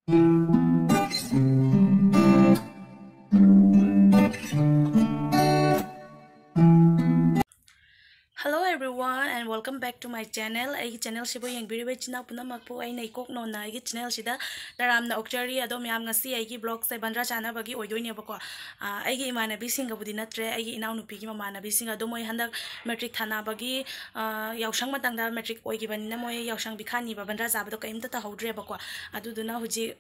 Hello everyone and welcome back to my channel. I channel sibo yang biri china puna makpo ai nei kok no na ai channel sida daram na okchari adom yam ngasi ai gi blog se bandra chana bagi oidoi ne bako ai gi imana bi singa budi natre ai gi inau nupi gi mama na bi singa do moi handak metric thana bagi yawsang matang da metric oi gi banina moi yawsang bi khani ba bandra jaba do kaimta ta hodre bako adu duna huji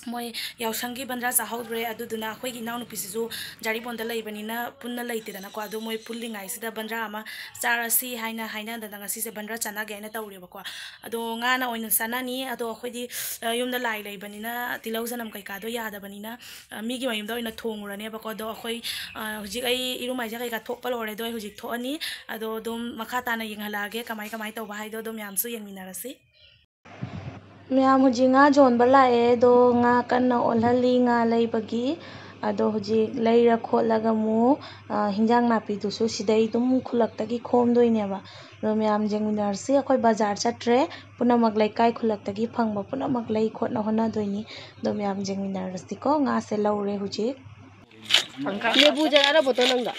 moi yawsangi bandra chahawdre aduduna khoi gi naunu pisisu jari bonda leibanina punna leitedana ko adu moi pullingai sida bandra ama charasi haina da ngasi se bandra chana gaina tawre bako adu nga na oina sanani adu khoi di yumda lai leibanina tilausanam kai ka do yada banina mi gi mayumda oina thongurane bako do khoi hujik ai irumai ja kai ka thokpa lore do hujik thoani adu dum makha tana yenghalage kamai tawba haido dum yamsu yengminarasi Mya muji nga jon bala do nga kanna olhali nga leibagi ado huji leira kholaga mu hinjang napi tu su sidai dum khulaktagi khom doineba do myam jengminarsi akoi bazar chatre punamak laikai khulaktagi phangba punamak lai khotna hona doini do myam jengminarsi ko nga se laure huji lebu jara botol nangda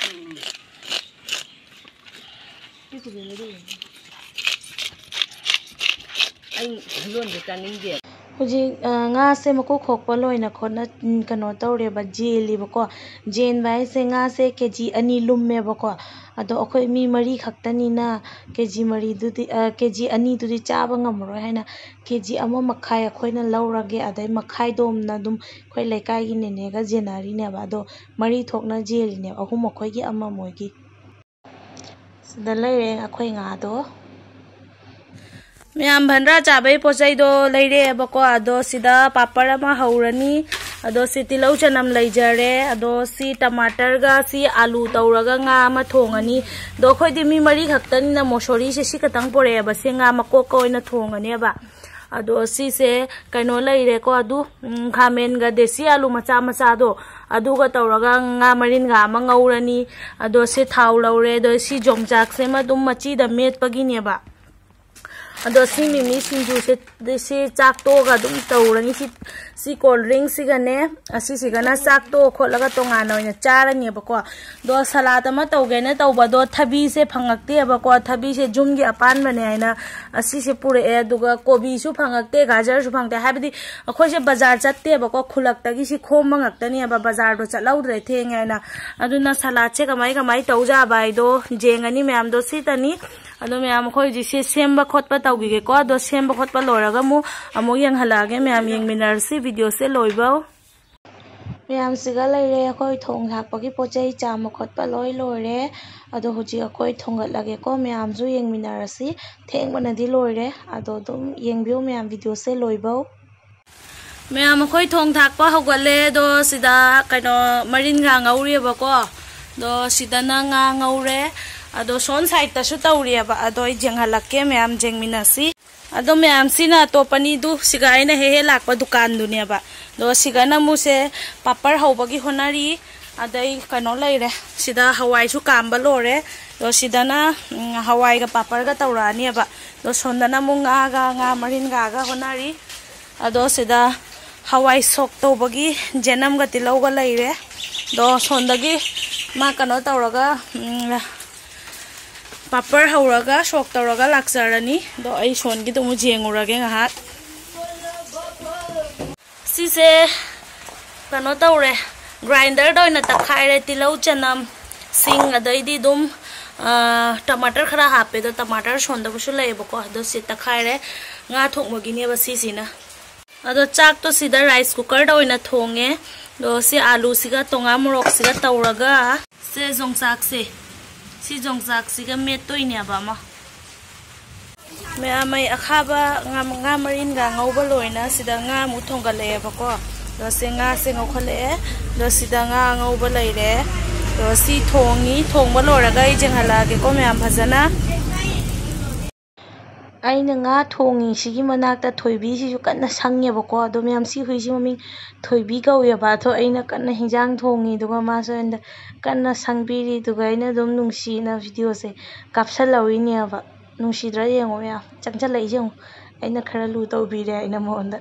Huji nga se mako khokpa loina khona kano tawre ba jeli bako jen bai se nga se kg ani lumme bako ado akhoi mi mari khaktani na kg mari dudi kg ani dudi chaba ngamro haina kg ama makhai akhoina laurage adai makhai dom na dum khoi laikai gi nene ga jenari ne ba do mari thokna jeli ne ahum akhoi gi ama moigi sida leire akhoi nga do Myam bandra chabai pochai do leire bako ado sida papara ma haurani ado si tilau chanam leijare ado si tomato ga si alu tawraga nga ma thongani do khoi di mi mari khaktani na mosori se si katang pore ba se nga ma ko ko ina thongani ba ado si se kaino leire ko adu khamen ga desi alu macha do adu ga tawraga nga marin ga ma ngaurani ado se thau laure do si jomjak se ma dum machi da met pagi ne ba ado si mimi sinju se chak to ga dum tawrani si cold drink si gane asi si gana chak to kholaga tonga noina charani bako do salad ma tawgena tawba do thabi se phangakte bako thabi se jumgi apan bane aina asi se pure e duga kobi su phangakte gajar su phangte habidi akhoi se bazar chatte bako khulakta gi si khom mangaktani aba bazar do chalaudre thengaina aduna salad se kamai tawja bai do jengani myam do sitani ado myam khoi ji se semba khotpa tawgi ko ado semba khotpa loraga mu amu yang halage myam yang minarsi video se loibao myam siga leire khoi thong thakpagi pochai chama khotpa loire ado huji khoi thongat lage ko myam ju yang minarasi thengmana di loire ado dum yengbiu myam video se loibao myam khoi thong thakpa hogale do sida kaino marin nga ngauri bako do sida na nga ngaure ado son side ta su tawri ba ado jenghalake myam jengminasi ado myam sina topani du siga ina he lakpa dukan du ne ba do siga na mu se papar hobagi honari adai kano leire sida hawai su kamba lore do sida na hawai ga papar ga tawrani ba do sondana mu nga marin ga honari ado sida hawai sok tawbagi jenam ga tilau ga leire do sondagi ma kano tawraga papar hauraga sok tawraga laksarani do ai son gi tumu jengurage ngahak sise kano tawre grinder do na takhaire tilau chanam sing adai di dum tomato khara hape do tomato sonda busu leibako do si takhaire nga thongmogi ne ba sisina ado chak to sida rice cooker do na thonge do si alu siga tonga morok siga tawraga se jongsak se si jongsak siga met toine ba ma me amai akhaba nga marin ga ngauba loina sida nga mu thongale ba ko do se nga se ngokhale do sida nga ngauba leire do si thongba loraga I jenghalage ko me am phajana aina nga thongi sigi manakta thoibi si ju kanna sangye ba ko do me am si hui si mami thoibi gauye ba tho aina kanna hinjang thongi duga ma so enda kanna sangbiri duga aina dum nungsi na video se kapsalawi ne ba nungsi dra yengo ya changchalai jeng aina khara lu tawbire aina monda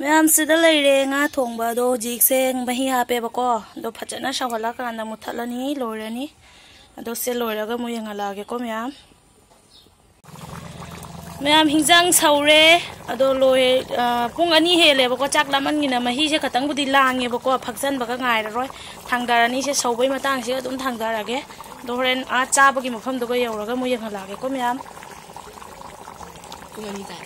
ma'am सिदा लेरे nga thongba do jikse mahi hape bako do phajana shawala kana muthalani loirani ado se loiraga mu yangala ge ko ma'am हिंजांग साउरे अदो लोय पुंग अनि हेले बको चाक लामन गिना मही से खतंग बुदि लांगे बको फक्सन बका गाय रोय थांगदारानी से सौबै मतंग से अदुम थांगदारागे दो होरेन आ चाबगी मफम दो यौरगा मु यंगलागे को मैम पुंग अनि ताय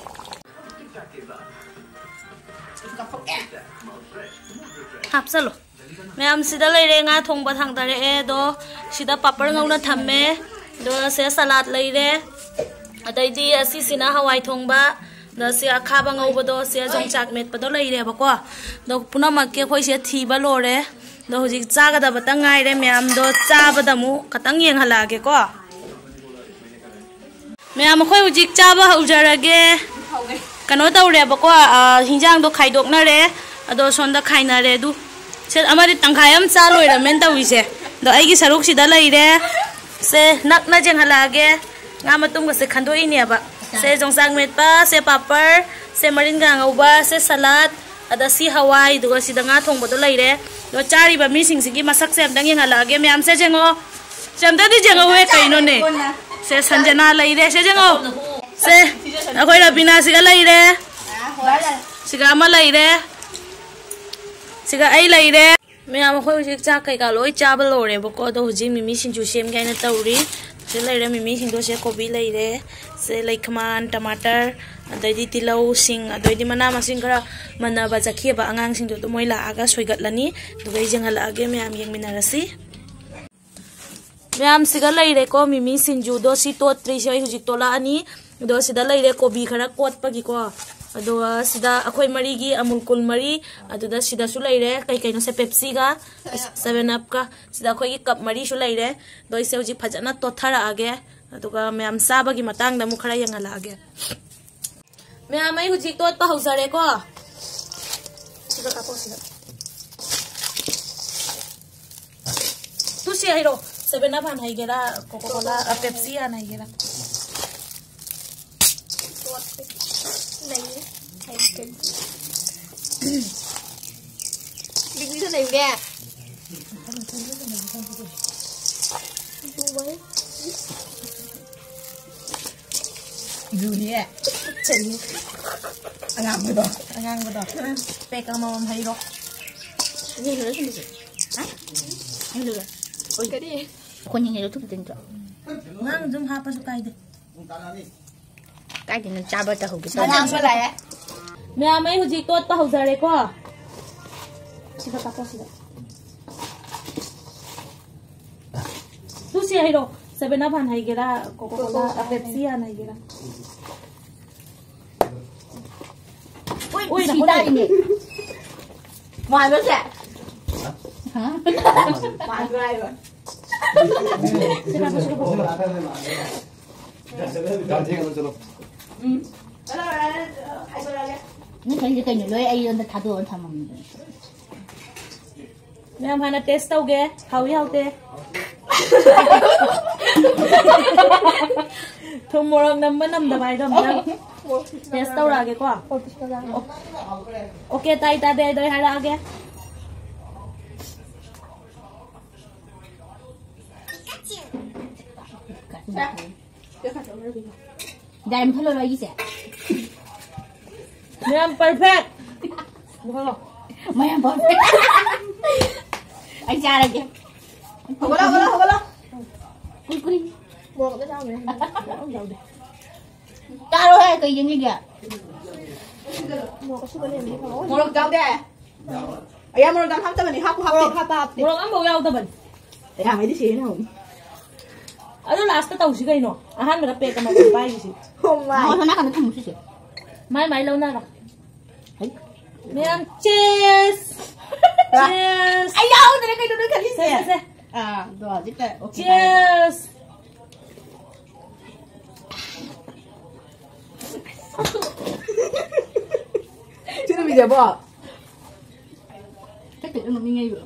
हापसलो मैम सिदा लेरे nga thongba thangdare e do sida papar ngauna thamme do se salad leire अदैदी असीसिना हवाई थोंबा दसे अखाबा ngौबदो से जोंचाक मेटपदो लेरे बको दो पुनमके खोइसे थीबा लोरे दो हुजिक चागदबा तंगाइरे म्याम दो चाबदमु खतंग येंगहलागे को म्याम खोइ हुजिक चाबा हौजरगे कनो तौरे बको हिंजांग दो खाइदोकनारे अदो सोंदा खाइनारे दु से अमारि तंखाय हम चा लोइरमेन तौइसे दो आइगी सरुक सिदा लेरे से नकना जेंगहलागे nga matung se khandoi ni aba se jongsang metpa se papar se marin ga ngauba se salad ada si hawai duga si da nga thongba do leire do chari ba mi sing sigi masak se amdang yang ala ge myam se jengo semda di jengo we kaino ne se sanjana leire se jengo se akoi la bina siga leire siga ma leire siga ai leire myam khoi hujik cha kai ka loi cha ba lore bako do huji mimi sinju sem ga na tauri से लेरे मिमी सिंदो से कोबी लेरे से लेखमान टमाटर अदैदी तिलौ सिंग अदैदी मना मसिंग खरा मना बजाखिबा अंगांग सिंदो तो मोइ लागा सोइगतलानी दुगै जेंगलागे म्याम येंगमिनारसी म्याम सिगा लेरे को मिमी सिंजू दो सी तोत्रि से हुजिक तोला अनि दो सिदा लेरे कोबी खरा कोटपगी को अदो सिदा अखोय मरीगी अमूल कुल मरी अदुदा सिदा सु लेरे कई कईनो से पेप्सी का 7 अप का सिदा खोई कप मरी सु लेरे दो इसे हुजिक फजना तोथरा आगे अदुगा म्याम साबगी मतंग द मुखरा यंगला आगे म्याम आई हुजिक तोत पा हौसरे को सिदा कापो सिदा तु से आइरो 7 अप हान हाइगेरा कोको कोला पेप्सी हान हाइगेरा Big bisa này nghe. Dunia. Ceri. Angang betul. Angang betul. Pegang mau hari dok. Ini dulu sini. Hah? Ini dulu. Oh kali. Kon yang itu betul tak? Ngang zoom apa suka itu? Cái gì nó cha bao ta hụt cái sao vậy lại mẹ mấy hụt gì tốt pa hụt giờ đấy co xin các con xin tu xí hay đâu 7 up hay cái là Coca-Cola Pepsi này cái là ui xí tay nhỉ ngoài nó sẽ hả ngoài ngoài rồi Ini kan dia kena loy air untuk thadu orang sama. Mẹ hana test tau ge, hawi haute. Thum morang nam da bai dam na. Test tau ra ge ko. Okay tai ta de doi hara ge. Dai em thalo lagi se. Ma'am perfect. Bukan Ma'am perfect. Anh cha lagi. Hola. Kuring. Buang ke sao vậy? Caro hai cái gì kìa. Một dao đây. Ayam một dao hấp mình hấp. Một ăn bầu dao mình. Để hàng mấy đi xí nào. Ano last tau si kayo no? Ahan mera pe ka mo bay si. Oh my. Ano na ka na tamo si. Mai law na ra. Ay. Ma'am cheers. Cheers. Ayaw na kayo doon kasi. Se. Ah, do dito. Okay. Cheers. Sino video ba? Cách tự nó ngay rồi.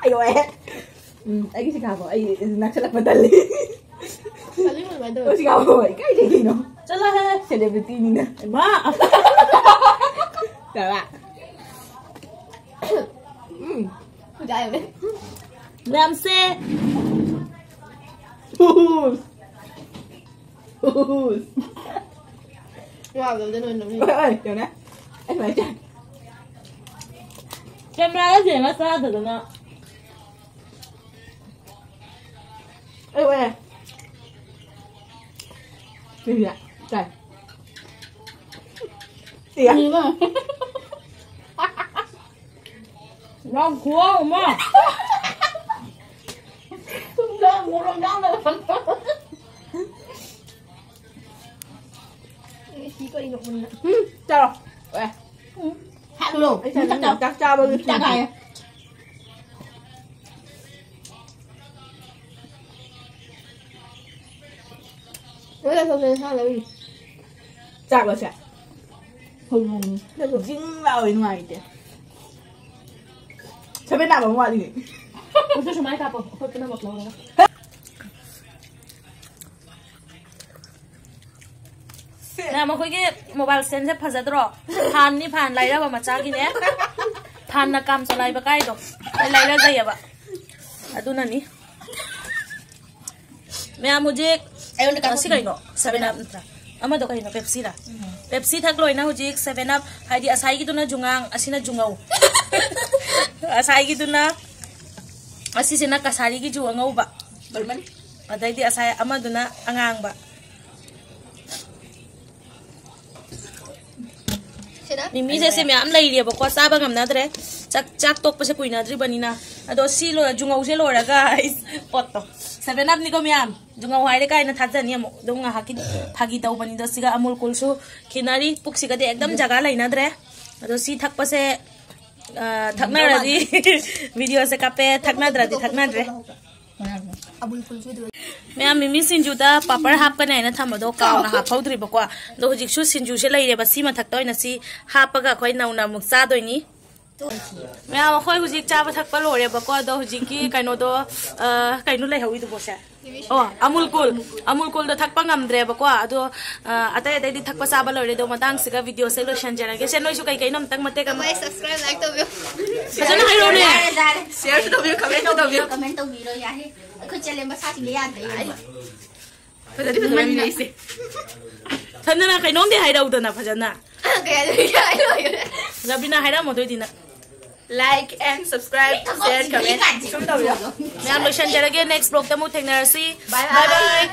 Ayo Ai cái cào ai nãy sẽ là phần tali. Tali mà đâu? Ôi cào rồi, cái gì nó? Chắc là celebrity nè. Má. Được ạ. Chạy rồi. Làm xe. Wow, đầu tiên mình ơi, điều nè. Anh phải chạy. Camera cái gì mà sao được nó? Ê quay này. Cái gì ạ? Trời. Gì ạ? Rong cua mà. Không rong, một rong rong đâu. Chỉ có đi ngọc mình. Chào rồi. Quay. Hạ luôn. Chắc chào bao nhiêu? Chắc này. Đây là không sao là gì? Chạc là chạc. Hùng nó cũng dính vào bên ngoài kìa. Sao bên nào ở ngoài gì? Ủa sao máy cặp không? Thôi cái nào bật lâu rồi. Nè mà khối cái mobile sen sẽ phật rồi. Phan ni phan lấy ra vào mặt cha kia nhé. Phan là cầm cho lấy vào cái đó. Lấy ra dây à bạn. À tu nani? Mẹ mujik. Ayun na Sige no. 7-Up ntra. Ama do kayo no Pepsi la. Pepsi thakloy na hujik 7-Up. Haidi asai gitu na jungang asina jungaw. Asai gitu na. Asi sina kasari gi jungaw ba. Balman. Aday di asai ama do na angang ba. Mimi se me am lai ria ba ko sa ba ngam na dre. Chak tok pa se kuina dri banina. Ado si lo jungaw se lo ra guys. Poto. 7-Up ni ko miam. Jungaw hai de kai na thajani mo dong nga hakin phagi tau bani do siga amul kulsu kinari puk siga de ekdam jaga lai na dre. Ado si thak pa se thakna ra di video se kape thakna dra di thakna dre. Amul kulsu do. Mẹ mimi sinju da papar hap ka nai na tham do ka na ha phaudri ba kwa do hujik su sinju se lai re ba si ma thak toy na si hap ga khoi nau na muk cha doi ni mẹ ma khoi hujik cha ba thak pa lo re ba kwa do hujik ki kaino do kaino lai hawi do bo sa oh amul kul do thak pa ngam dre ba kwa do atai atai di thak pa sa ba lo re do matang siga video se lo shan jana ke se noi su kai kai nom tang mate ka Subscribe like to view. Sajana hai ro ne Share to view, comment to view rồi ya he. Khoi challenge ba sa ti ya dai. Fajadi fajadi nei se Thana kai nom de hai rau da na fajana Kaya ai rồi. Rabina hai ra mo doi dina Like and subscribe, share, comment. Chúng tôi rồi. Mẹ lo shan jara ge next vlog ta mu thengna si Bye bye